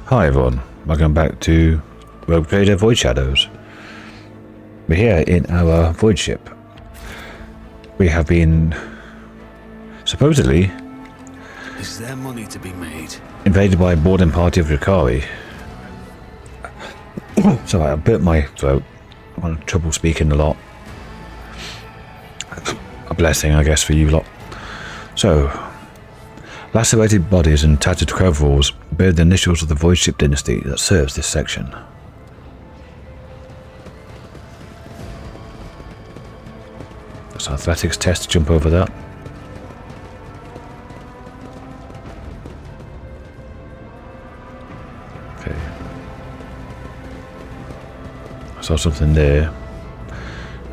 Hi everyone, welcome back to Rogue Trader Void Shadows. We're here in our void ship. We have been supposedly is there money to be made? Invaded by a boarding party of Drukhari. Sorry, I burnt my throat. I'm having trouble speaking a lot. A blessing, I guess, for you lot. So, lacerated bodies and tattered coveralls bear the initials of the voidship dynasty that serves this section. That's athletics test to jump over that. Okay. I saw something there.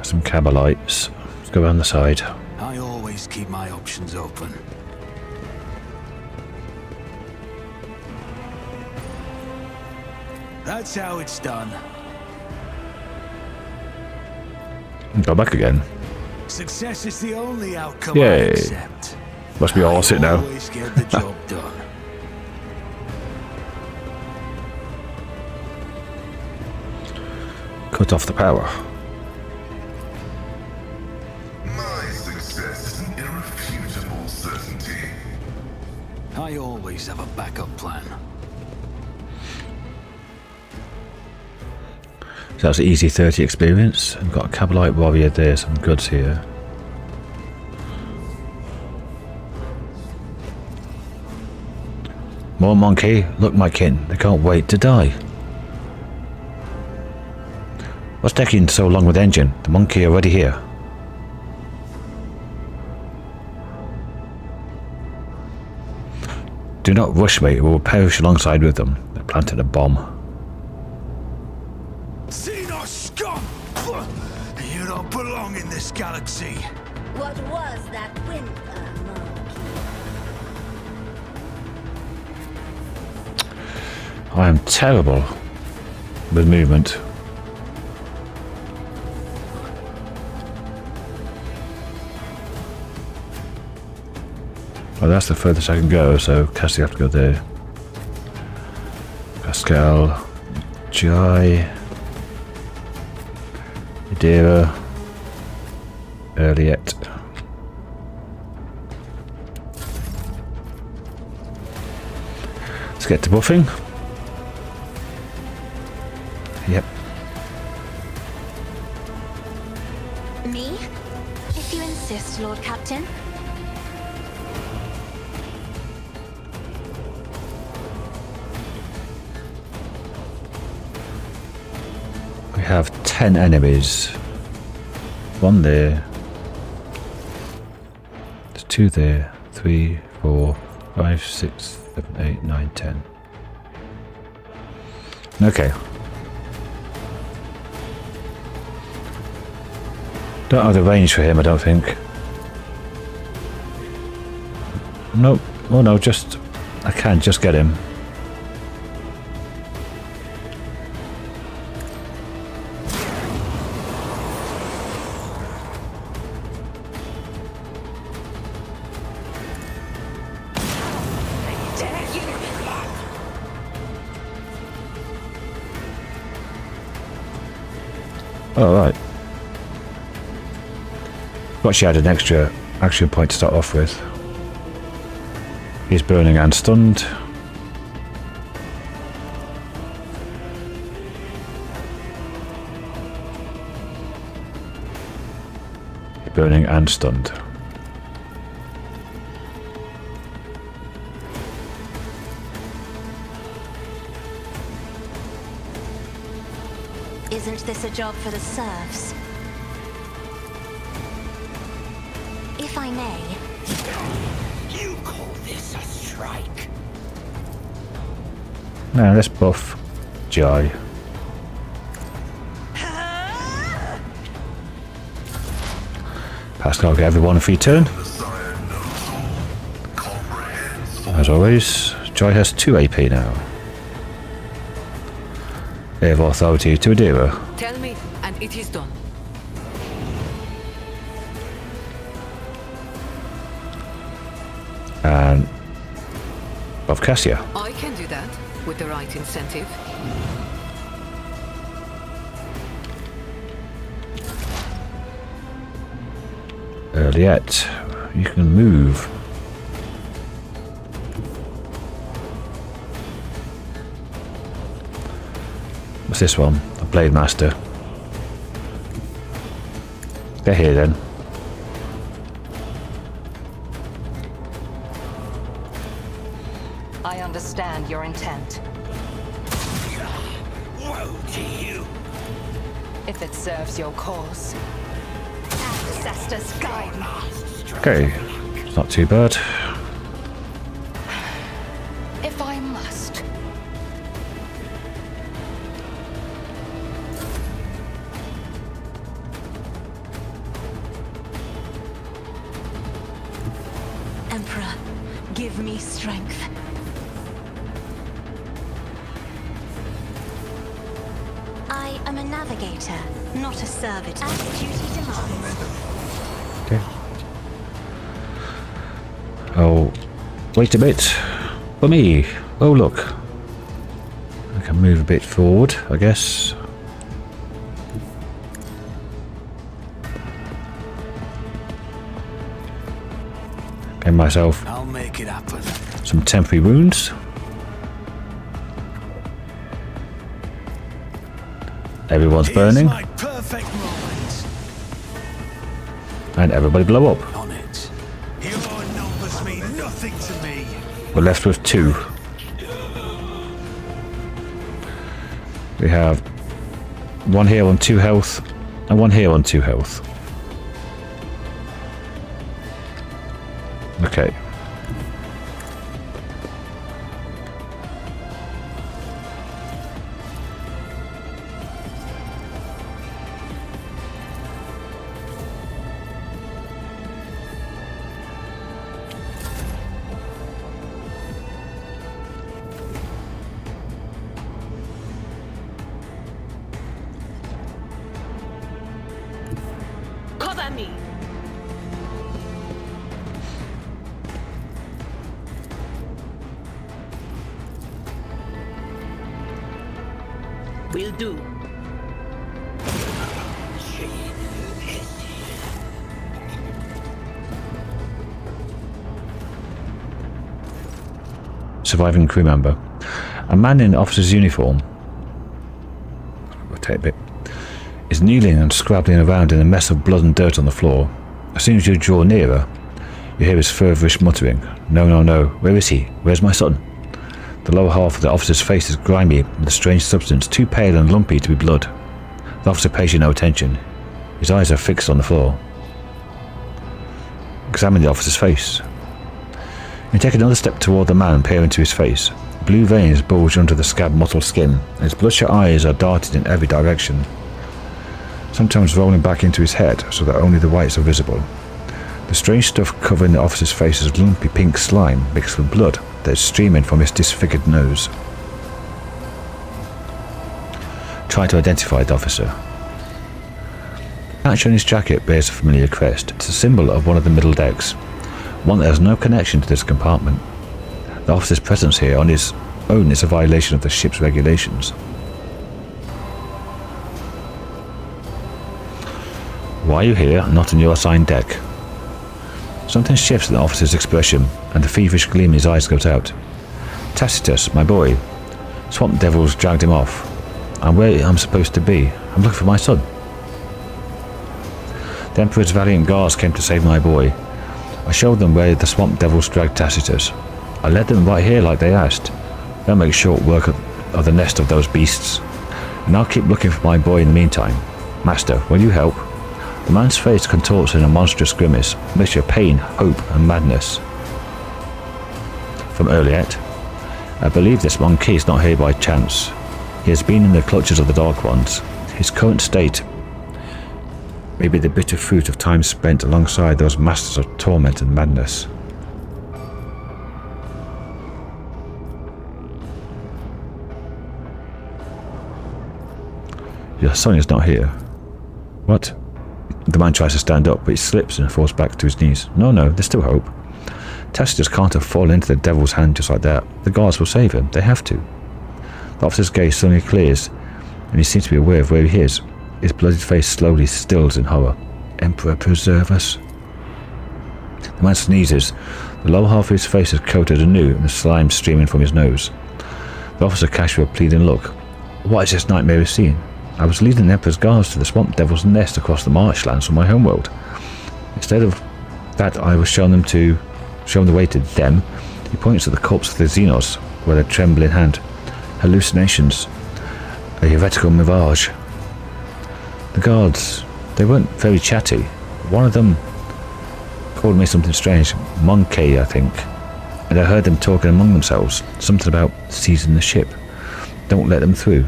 Some cabalites. Let's go around the side. I always keep my options open. That's how it's done. Go back again. Success is the only outcome I Yay. accept. Must be all sit now. Always get the job done. Cut off the power. My success is an irrefutable certainty. I always have a backup plan. So that's an easy 30 experience. I've got a Cabalite warrior there, some goods here. More monkey, look my kin, they can't wait to die. What's taking so long with the engine? The monkey already here. Do not rush me, we will perish alongside with them. They planted a bomb. You don't belong in this galaxy. What was that whimper, monkey? I am terrible with movement. Well, that's the furthest I can go, so Cassie have to go there. Pascal, Jai, Adira, Earliet. Let's get to buffing. Yep. Me? If you insist, Lord Captain. We have 10 enemies. One there. There's 2 there. 3, 4, 5, 6, 7, 8, 9, 10. Okay. Don't have the range for him, I don't think. Nope. Oh no, just... I can just get him. Oh, right. But she had an extra action point to start off with. He's burning and stunned. Burning and stunned. Isn't this a job for the serfs? If I may. You call this a strike? Now let's buff Jai. Pascal, get everyone a free turn. As always, Jai has 2 AP now. They have authority to Adira. Tell me, and it is done. And of Cassia. I can do that. with the right incentive. Yet, you can move. What's this one? A Blade Master. Get here then. I understand your intent. Woe to you! If it serves your cause. Ancestors guide me. Okay, it's not too bad. If I must. Emperor, give me strength. I am a navigator, not a servitor. As duty demands. Okay. Oh, wait a bit. For me. Oh, look. I can move a bit forward, I guess. Get myself I'll make it happen. some temporary wounds. Everyone's burning. Here's my perfect moment. And everybody blow up. On it. Your numbers mean nothing to me. We're left with 2. We have 1 here on 2 health and 1 here on 2 health. Okay. Cover me. Will do. Surviving crew member. A man in officer's uniform, rotate a bit, is kneeling and scrabbling around in a mess of blood and dirt on the floor. As soon as you draw nearer, you hear his feverish muttering. No, no, no. Where is he? Where's my son? The lower half of the officer's face is grimy with a strange substance, too pale and lumpy to be blood. The officer pays you no attention. His eyes are fixed on the floor. Examine the officer's face. You take another step toward the man and peer into his face. Blue veins bulge under the scab-mottled skin, and his bloodshot eyes are darted in every direction, sometimes rolling back into his head so that only the whites are visible. The strange stuff covering the officer's face is lumpy pink slime mixed with blood that is streaming from his disfigured nose. Try to identify the officer. The patch on his jacket bears a familiar crest. It's a symbol of one of the middle decks, one that has no connection to this compartment. The officer's presence here on his own is a violation of the ship's regulations. Why are you here, not on your assigned deck? Something shifts in the officer's expression, and the feverish gleam in his eyes goes out. Tacitus, my boy. Swamp devils dragged him off. I'm where I'm supposed to be. I'm looking for my son. The Emperor's valiant guards came to save my boy. I showed them where the swamp devils dragged Tacitus. I led them right here like they asked. They'll make short work of the nest of those beasts. And I'll keep looking for my boy in the meantime. Master, will you help? The man's face contorts in a monstrous grimace, a mixture of pain, hope, and madness. From Earliet. I believe this monkey is not here by chance. He has been in the clutches of the Dark Ones. His current state may be the bitter fruit of time spent alongside those masters of torment and madness. Your son is not here. What? The man tries to stand up, but he slips and falls back to his knees. No, there's still hope. Tacitus can't have fallen into the devil's hand just like that. The guards will save him. They have to. The officer's gaze suddenly clears, and he seems to be aware of where he is. His blooded face slowly stills in horror. Emperor preserve us. The man sneezes. The lower half of his face is coated anew, and the slime streaming from his nose. The officer casts you a pleading look. What is this nightmare we've seen? I was leading the Emperor's guards to the swamp devil's nest across the marshlands from my homeworld. Instead of that, I was shown the way to them. He points at the corpse of the Xenos with a trembling hand. Hallucinations. A heretical mirage. The guards, they weren't very chatty. One of them called me something strange. Monkey, I think. And I heard them talking among themselves. Something about seizing the ship. Don't let them through.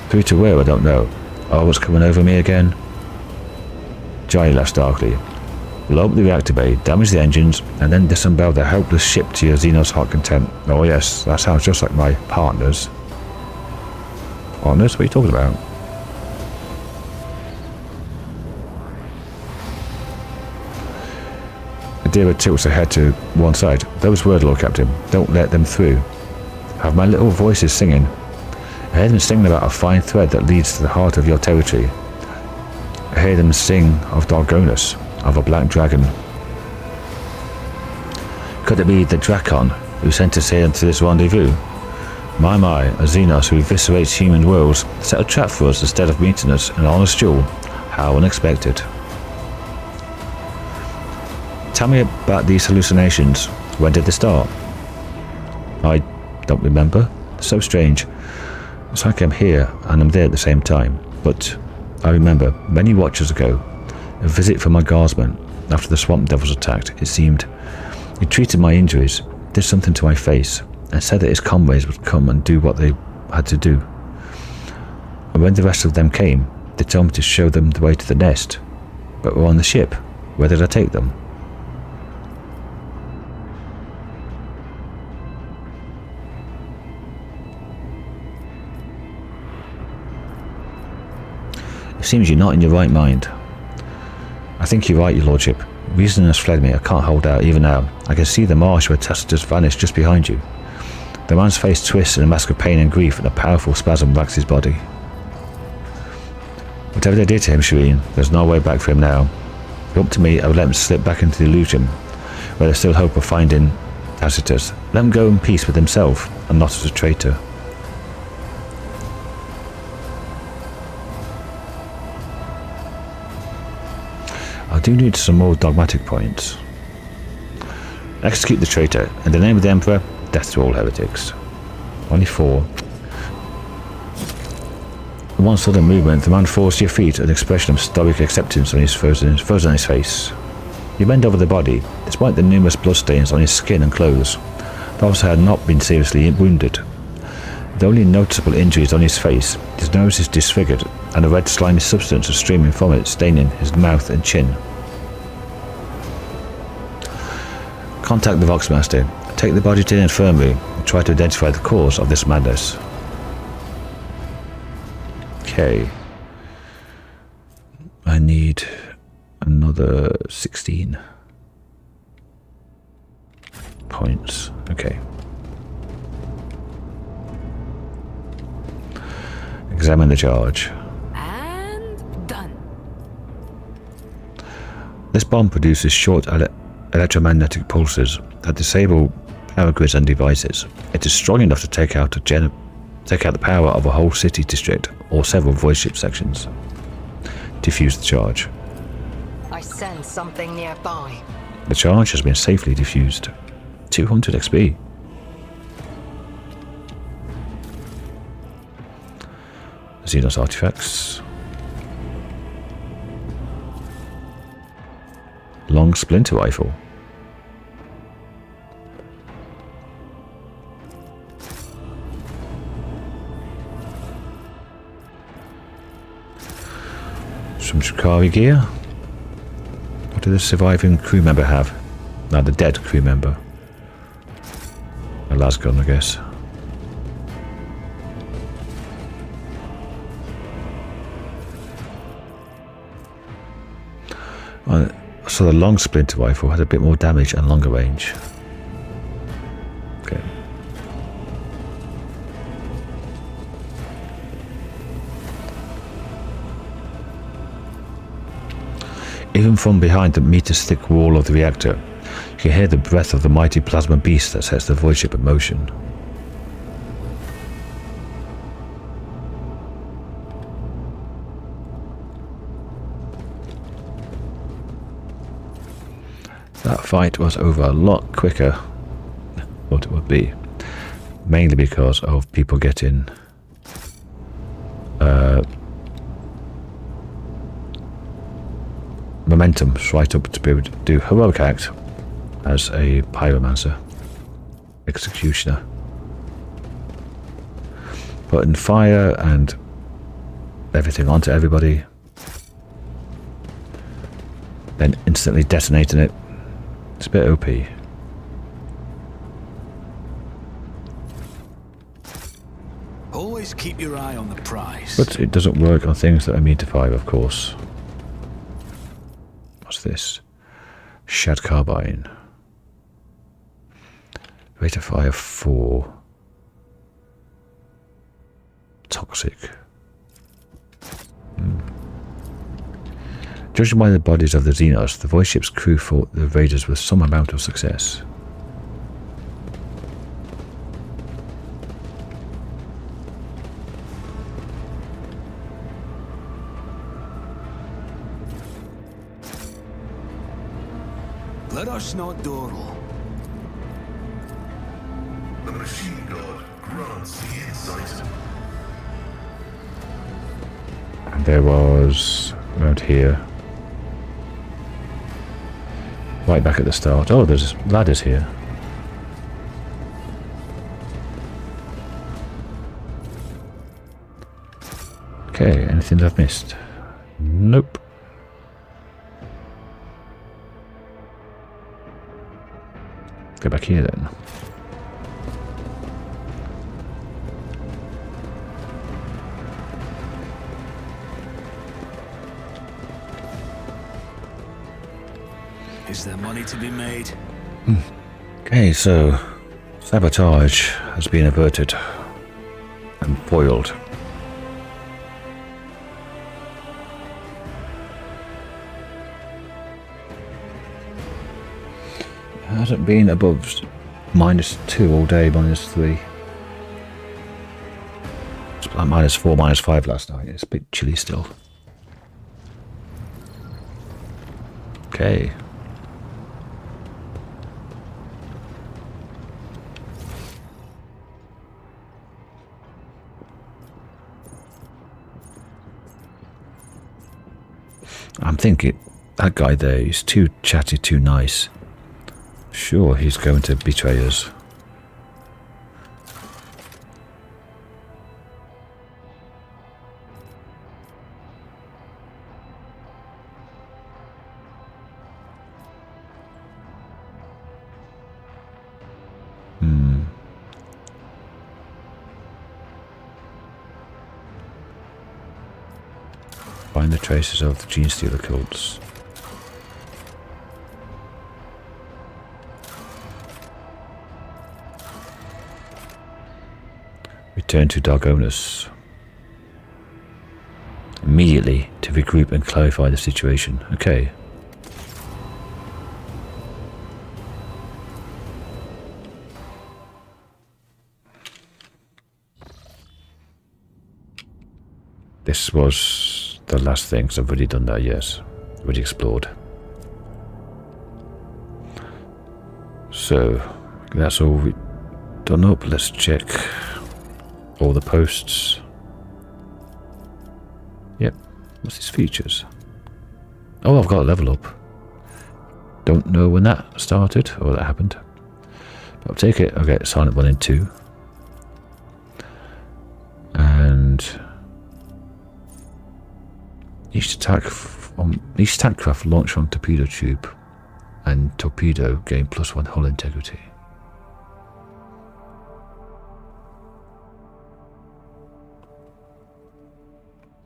Through to where, I don't know. Oh, what's coming over me again? Johnny laughs darkly. Blow up the reactor bay, damage the engines, and then disembowel the helpless ship to your Xenos heart content. Oh yes, that sounds just like my partners. Partners? What are you talking about? Adira tilts her head to one side. Those words, Lord Captain. Don't let them through. Have my little voices singing. I hear them singing about a fine thread that leads to the heart of your territory. I hear them sing of Dargonus, of a black dragon. Could it be the Drakon who sent us here to this rendezvous? My, a Xenos who eviscerates human worlds set a trap for us instead of meeting us in an honest duel. How unexpected. Tell me about these hallucinations. When did they start? I don't remember. So strange. It's like I'm here and I'm there at the same time. But I remember, many watches ago, a visit from my guardsman after the swamp devils attacked. It seemed he treated my injuries, did something to my face, and said that his comrades would come and do what they had to do. And when the rest of them came, they told me to show them the way to the nest. But we're on the ship. Where did I take them? It seems you're not in your right mind. I think you're right, your lordship. Reason has fled me. I can't hold out even now. I can see the marsh where Tacitus vanished just behind you. The man's face twists in a mask of pain and grief, and a powerful spasm racks his body. Whatever they did to him, Shireen, there's no way back for him now. If it were up to me, I would let him slip back into the illusion, where there's still hope of finding Tacitus. Let him go in peace with himself, and not as a traitor. I do need some more dogmatic points. Execute the traitor. In the name of the Emperor, death to all heretics. Only 4. In one sudden movement, the man falls to your feet, an expression of stoic acceptance on his frozen on his face. You bend over the body, despite the numerous bloodstains on his skin and clothes. The officer had not been seriously wounded. The only noticeable injury is on his face. His nose is disfigured, and a red slimy substance is streaming from it, staining his mouth and chin. Contact the Voxmaster. Take the body to the infirmary and try to identify the cause of this madness. Okay. I need another 16 points. Okay. Examine the charge. And done. This bomb produces short electromagnetic pulses that disable power grids and devices. It is strong enough to take out the power of a whole city district or several voidship sections. Defuse the charge. I sense something nearby. The charge has been safely defused. 200 XP. Xenos artifacts. Long splinter rifle. Some Drukhari gear. What did the surviving crew member have? No, the dead crew member. A las gun, I guess. So the long splinter rifle had a bit more damage and longer range. Okay. Even from behind the meter-thick wall of the reactor, you can hear the breath of the mighty plasma beast that sets the voidship in motion. That fight was over a lot quicker than I thought it would be. Mainly because of people getting momentum right up to be able to do heroic act as a pyromancer, executioner. Putting fire and everything onto everybody, then instantly detonating it. It's a bit OP. Always keep your eye on the prize. But it doesn't work on things that are immune to fire, of course. What's this? Shad carbine. Rate of fire 4. Toxic. Judging by the bodies of the Xenos, the voidship's crew fought the raiders with some amount of success. Let us not dawdle. The machine god grants the insight. And there was around here. Right back at the start. Oh, there's ladders here. Okay, anything I've missed? Nope. Go back here then. Is there money to be made? Okay, so sabotage has been averted and foiled. It hasn't been above -2 all day, -3. It's like -4, -5 last night. It's a bit chilly still. Okay. I'm thinking, that guy there, he's too chatty, too nice. Sure, he's going to betray us. Find the traces of the Gene Stealer cults. Return to Dargonus. Immediately to regroup and clarify the situation. Okay. This was the last thing, so I've already done that, yes. Already explored. So, that's all done up. Let's check all the posts. Yep. What's his features? Oh, I've got a level up. Don't know when that started or that happened. But I'll take it. I'll get Silent 1 and 2. And each attack craft launched on torpedo tube and torpedo gain +1 hull integrity.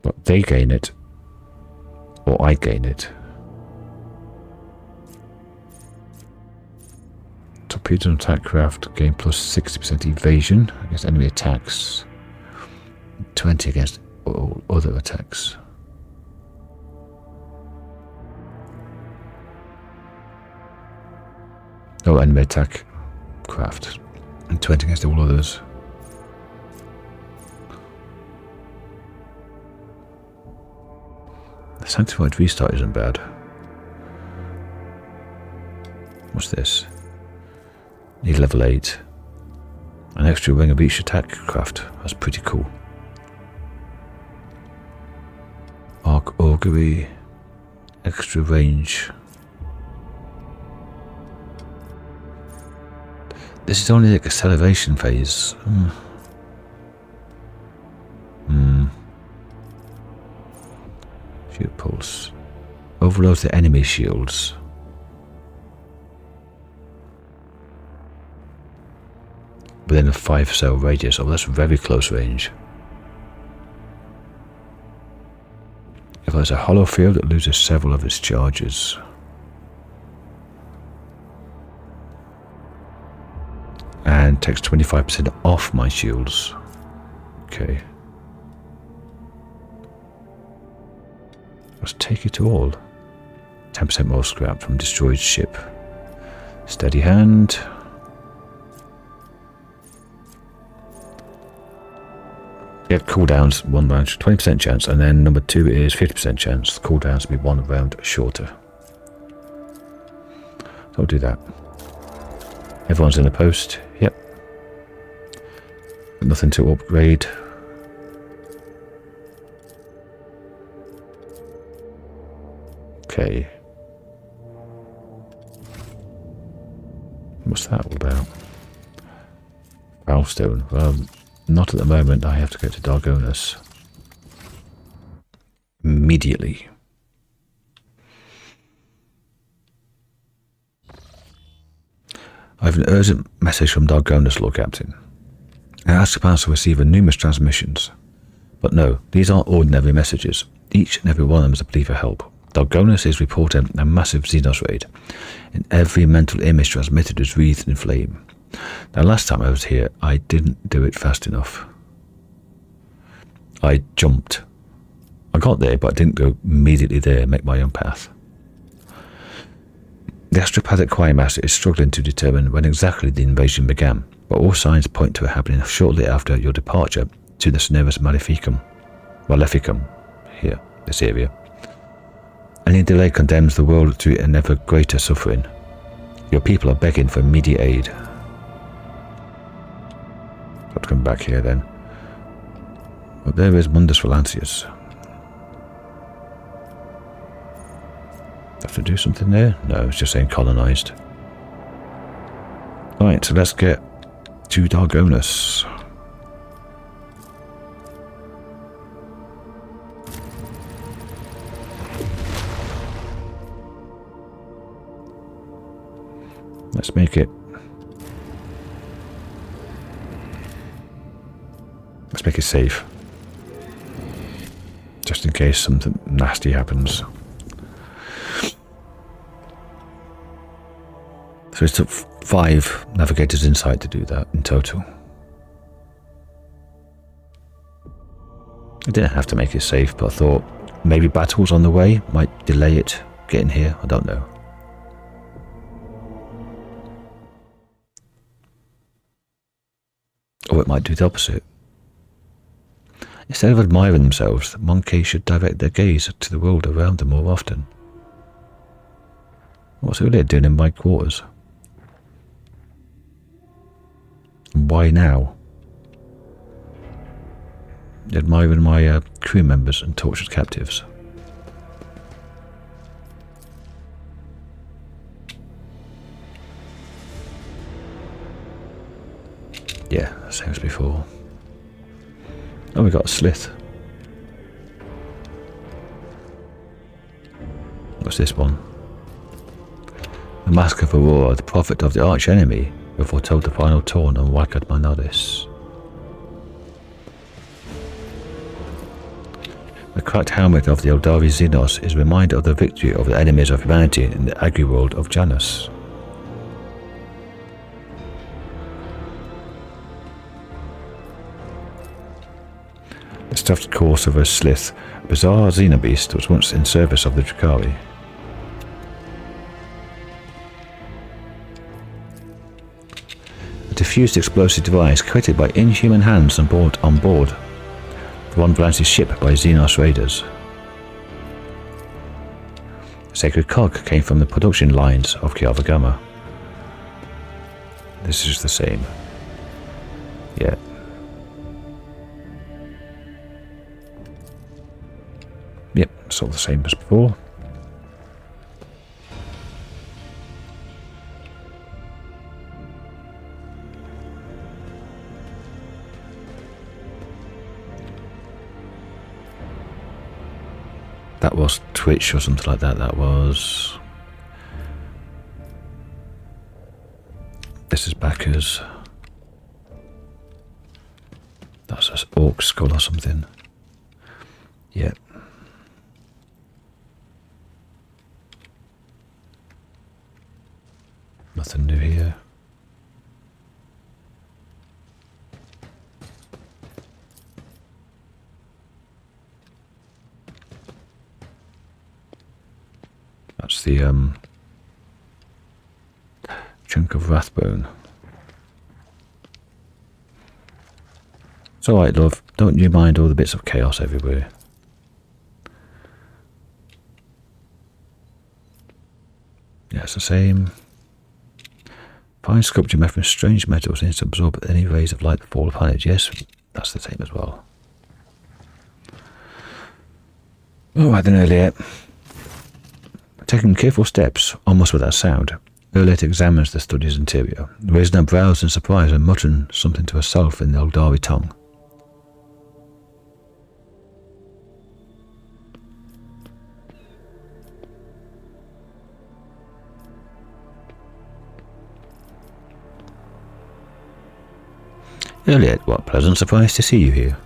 But they gain it, or I gain it. Torpedo and attack craft gain +60% evasion against enemy attacks, 20 against all other attacks. Oh, enemy attack craft. And 20 against all others. The sanctified restart isn't bad. What's this? Need level 8. An extra ring of each attack craft. That's pretty cool. Arc augury. Extra range. This is only the acceleration phase. Shield pulse. Overloads the enemy shields. Within a 5-cell radius. Oh, that's very close range. If there's a hollow field, it loses several of its charges. And takes 25% off my shields. Okay. Let's take it all. 10% more scrap from destroyed ship. Steady hand. Get cooldowns 1 round, 20% chance, and then number 2 is 50% chance. The cooldowns will be 1 round shorter. So I'll do that. Everyone's in the post. Yep. Nothing to upgrade. Okay. What's that all about? Foulstone. Well, not at the moment. I have to go to Dargonus. Immediately. I have an urgent message from Dargonus, Lord Captain. I asked Expanse to receive numerous transmissions. But no, these aren't ordinary messages. Each and every one of them is a plea for help. Dargonus is reporting a massive Xenos raid, and every mental image transmitted is wreathed in flame. Now, last time I was here, I didn't do it fast enough. I jumped. I got there, but I didn't go immediately there and make my own path. The astropathic Choir Master is struggling to determine when exactly the invasion began, but all signs point to it happening shortly after your departure to the Cinerus Maleficum, here, this area. Any delay condemns the world to an ever greater suffering. Your people are begging for immediate aid. Got to come back here then. But there is Mundus Valancius. Have to do something there? No, it's just saying colonized. Right, so let's get to Dargonus. Let's make it. Let's make it safe. Just in case something nasty happens. So it took 5 navigators inside to do that in total. I didn't have to make it safe, but I thought maybe battles on the way might delay it getting here. I don't know. Or it might do the opposite. Instead of admiring themselves, the monkeys should direct their gaze to the world around them more often. What's it doing in my quarters? And why now? Admiring my crew members and tortured captives. Yeah, same as before. Oh, we got a slith. What's this one? The Mask of Aurora, the prophet of the arch enemy, who foretold the final torn on Wacad Manodis. The cracked helmet of the Eldari Xenos is a reminder of the victory of the enemies of humanity in the agri-world of Janus. The stuffed corpse of a slith, a bizarre xenobeast, was once in service of the Drukhari. fused explosive device created by inhuman hands on board Von Valance's ship by Xenos raiders. The sacred cog came from the production lines of Kiavagama. This is the same. Yeah. Yep, it's all the same as before. That was Twitch or something like that. That was... This is backers. That's an orc skull or something. Yep. Nothing new here. That's the chunk of Wrathbone. It's alright, love. Don't you mind all the bits of chaos everywhere. Yeah, it's the same. Fine sculpture made from strange metals and to absorb any rays of light that fall upon it. Yes, that's the same as well. Alright then, Elliot. Taking careful steps, almost without sound, Elliot examines the study's interior, raising her brows in surprise and muttering something to herself in the Eldari tongue. Elliot, what pleasant surprise to see you here.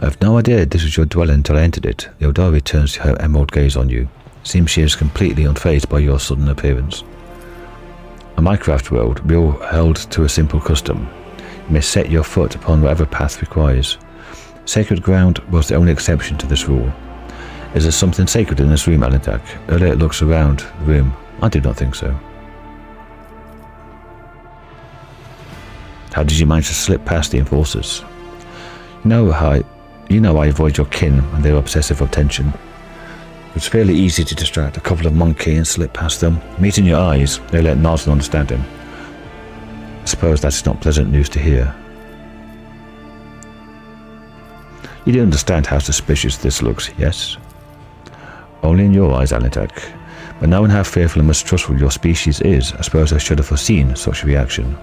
I have no idea this was your dwelling until I entered it. The Eldari turns her emerald gaze on you. Seems she is completely unfazed by your sudden appearance. In my craft world, we all held to a simple custom. You may set your foot upon whatever path requires. Sacred ground was the only exception to this rule. Is there something sacred in this room, Alentak? Elliot looks around the room. I do not think so. How did you manage to slip past the enforcers? You know I avoid your kin and their obsessive attention. It's fairly easy to distract a couple of monkey and slip past them. Meeting your eyes, Elliot nods in understanding. I suppose that's not pleasant news to hear. You do understand how suspicious this looks, yes? Only in your eyes, Alentak. But knowing how fearful and mistrustful your species is, I suppose I should have foreseen such a reaction.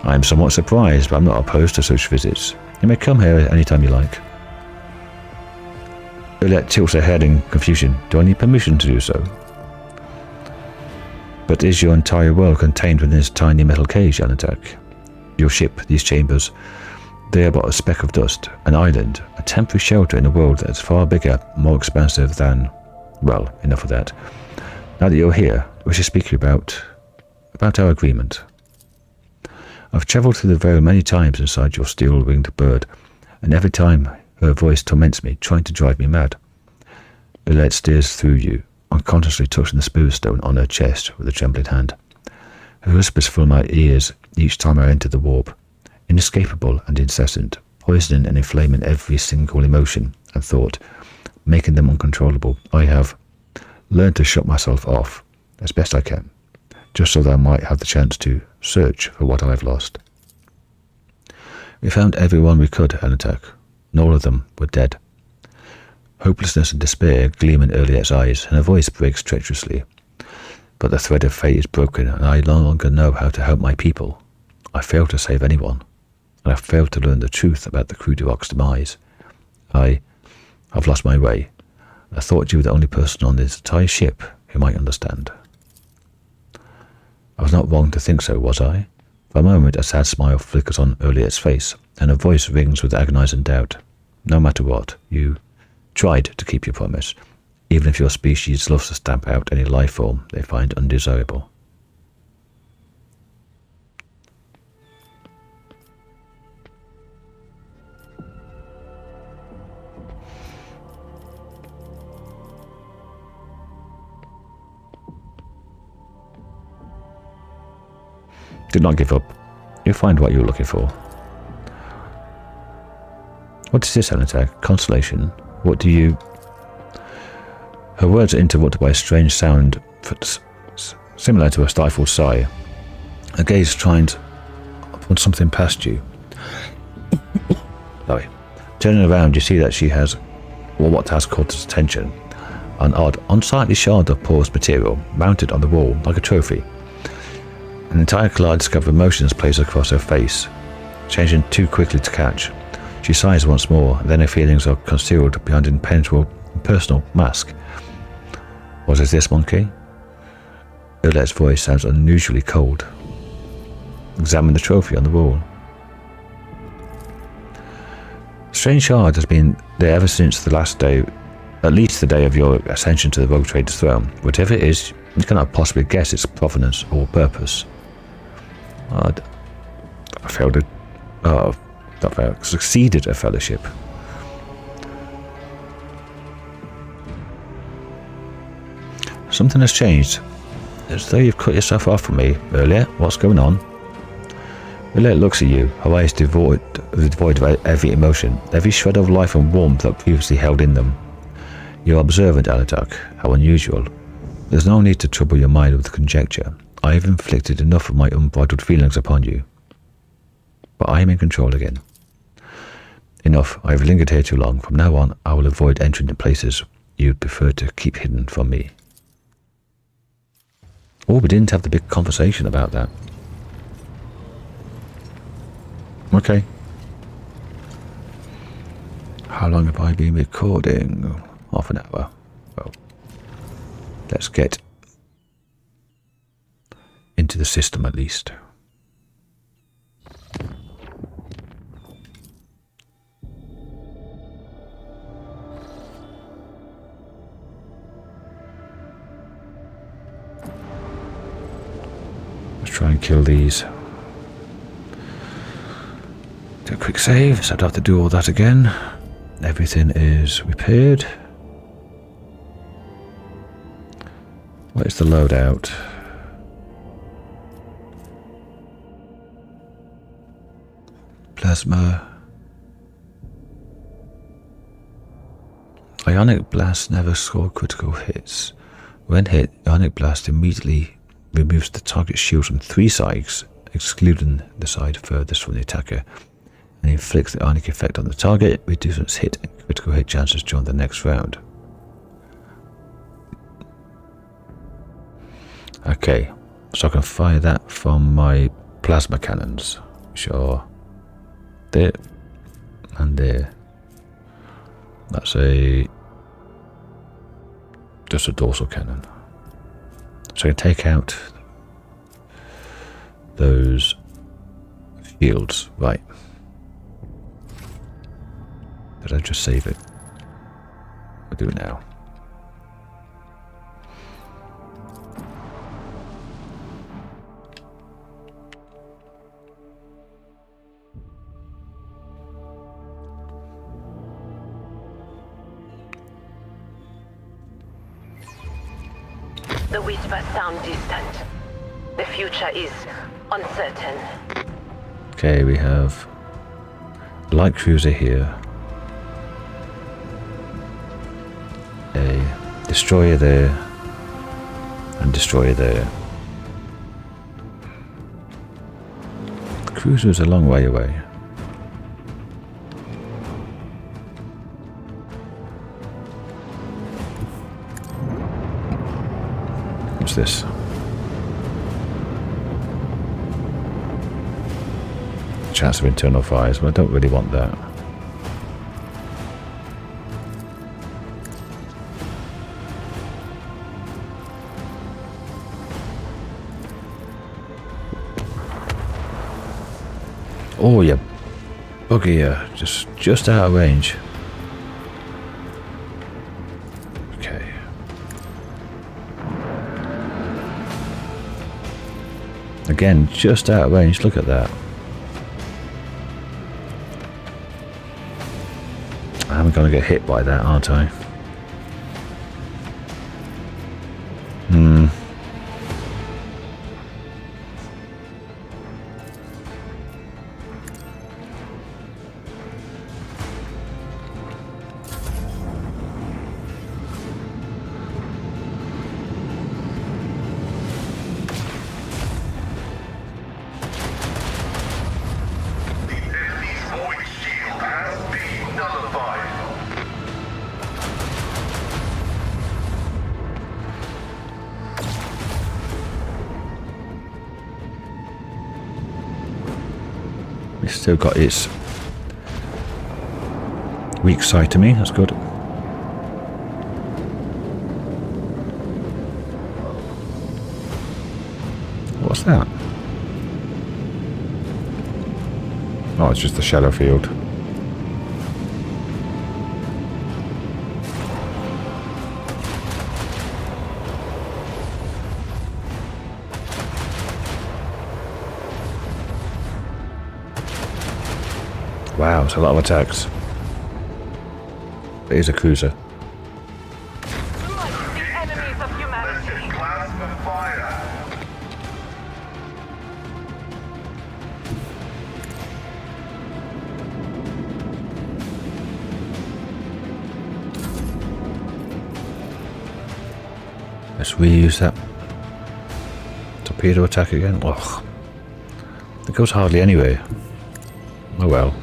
I am somewhat surprised, but I'm not opposed to such visits. You may come here anytime you like. Elliot tilts her head in confusion. Do I need permission to do so? But is your entire world contained within this tiny metal cage, Alentak? Your ship, these chambers, they are but a speck of dust, an island, a temporary shelter in a world that is far bigger, more expansive than... Well, enough of that. Now that you're here, we should speak about our agreement. I've travelled through the veil many times inside your steel-winged bird, and every time her voice torments me, trying to drive me mad. Elliot steers through you, unconsciously touching the spirit stone on her chest with a trembling hand. Her whispers fill my ears each time I enter the warp, inescapable and incessant, poisoning and inflaming every single emotion and thought, making them uncontrollable. I have learned to shut myself off as best I can, just so that I might have the chance to search for what I've lost. We found everyone we could, Alentak, and all of them were dead. Hopelessness and despair gleam in Elliot's eyes, and her voice breaks treacherously. But the thread of fate is broken, and I no longer know how to help my people. I failed to save anyone, and I failed to learn the truth about the Kruderok's demise. I've lost my way. I thought you were the only person on this entire ship who might understand. I was not wrong to think so, was I? For a moment a sad smile flickers on Elliot's face, and her voice rings with agonizing doubt. No matter what, you tried to keep your promise, even if your species loves to stamp out any life form they find undesirable. Do not give up. You'll find what you're looking for. What is this, Heretic? Constellation? What do you... Her words are interrupted by a strange sound similar to a stifled sigh. Her gaze trying to put something past you. Sorry. Turning around, you see that she has, or what has caught his attention, an odd, unsightly shard of porous material mounted on the wall like a trophy. An entire kaleidoscope of emotions plays across her face, changing too quickly to catch. She sighs once more, and then her feelings are concealed behind an impenetrable, impersonal mask. What is this, monkey? Urlet's voice sounds unusually cold. Examine the trophy on the wall. The strange shard has been there ever since the last day, at least the day of your ascension to the Rogue Trader's throne. Whatever it is, you cannot possibly guess its provenance or purpose. I failed it. Oh, not failed. Succeeded a fellowship. Something has changed. As though you've cut yourself off from me earlier. What's going on? Urlet looks at you, her eyes devoid of every emotion, every shred of life and warmth that previously held in them. You are observant, Heretic. How unusual. There's no need to trouble your mind with conjecture. I have inflicted enough of my unbridled feelings upon you. But I am in control again. Enough. I have lingered here too long. From now on, I will avoid entering in places you'd prefer to keep hidden from me. Oh, we didn't have the big conversation about that. Okay. How long have I been recording? Half an hour. Well, let's get into the system at least. Let's try and kill these. Do a quick save, so I don't have to do all that again. Everything is repaired. What is the loadout? Plasma. Ionic Blast never score critical hits. When hit, Ionic Blast immediately removes the target's shield from 3 sides, excluding the side furthest from the attacker, and inflicts the Ionic effect on the target, reducing its hit and critical hit chances during the next round. Okay, so I can fire that from my plasma cannons, which are there and there. That's just a dorsal cannon. So I can take out those shields. Right. Did I just save it? I'll do it now. The whispers sound distant. The future is uncertain. Okay, we have a light cruiser here. A destroyer there. And destroyer there. The cruiser is a long way away. What's this? Chance of internal fires, but I don't really want that. Oh, you bugger, yeah, just out of range. Okay. Again, just out of range. Look at that. I'm going to get hit by that, aren't I? still got its weak side to me. That's good. What's that? Oh, it's just the shadow field. Wow, it's a lot of attacks. It is a cruiser. Like the enemies of humanity. Plasma fire. Let's reuse that torpedo attack again. Ugh. It goes hardly anyway. Oh well.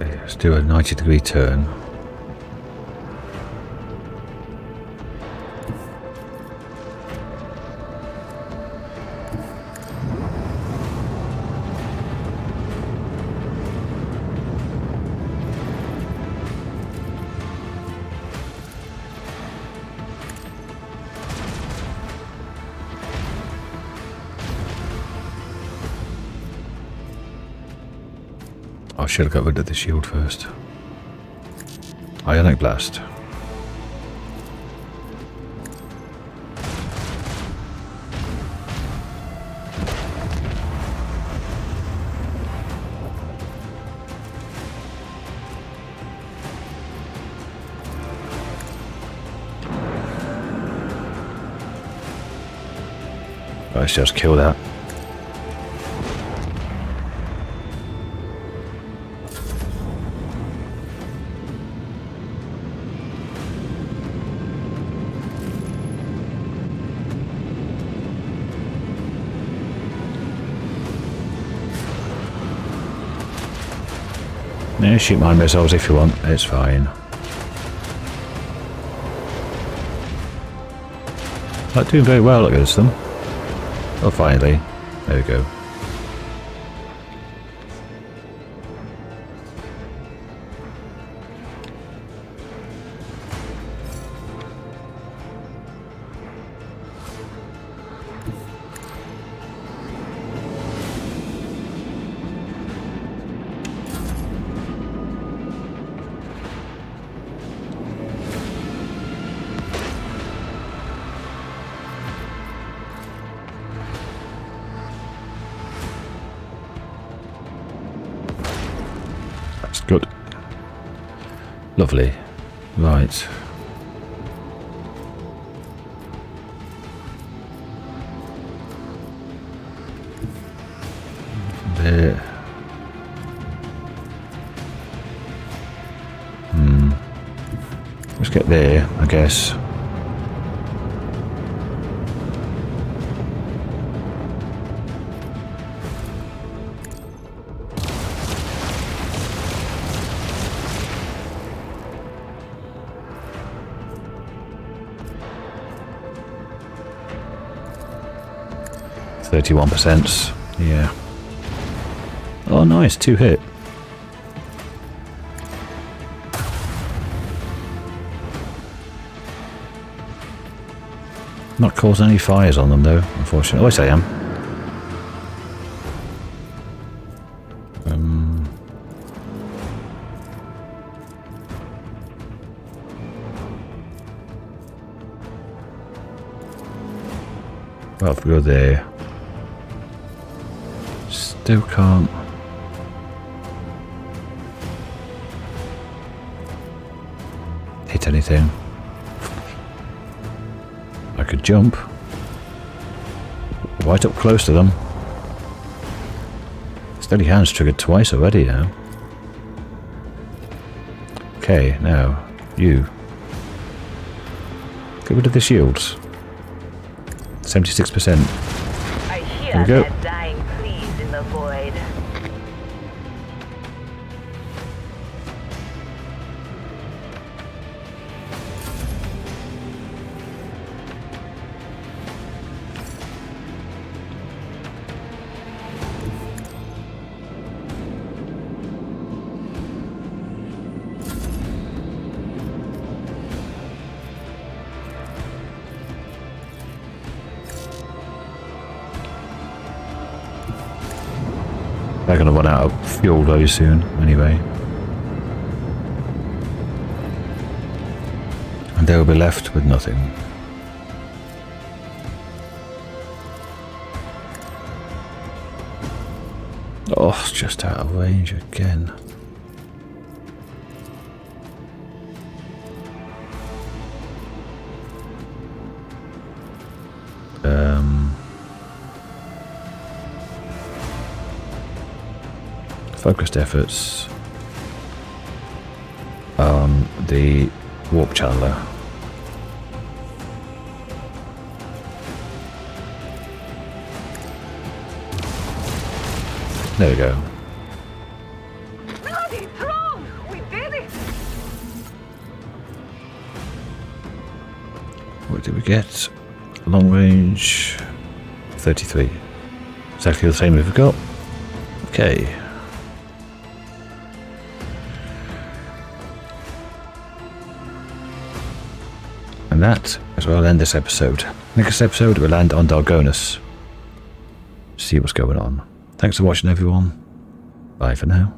Let's do a 90-degree turn. I should have got rid of the shield first. Ionic blast. Let's just kill that. Yeah, shoot mine missiles if you want, it's fine. Not doing very well against them. Oh, finally. There we go. Good. Lovely. Right. There. Let's get there, I guess. %. Yeah. Oh, nice. 2 hit. Not causing any fires on them, though, unfortunately. Oh, yes, I am. Well, if we go there. Still can't. Hit anything. I could jump. Right up close to them. Steady hands triggered twice already now. Okay, now, you. Get rid of the shields. 76%. I hear There we go. their dying pleas in the void. They're going to run out of fuel very soon, anyway. And they will be left with nothing. Oh, it's just out of range again. Focused efforts on the warp channeler. There we go. Bloody throne! We did it! What did we get? Long range 33. Exactly the same we've got. Okay. And that is where I'll end this episode. Next episode we'll land on Dargonus. See what's going on. Thanks for watching everyone. Bye for now.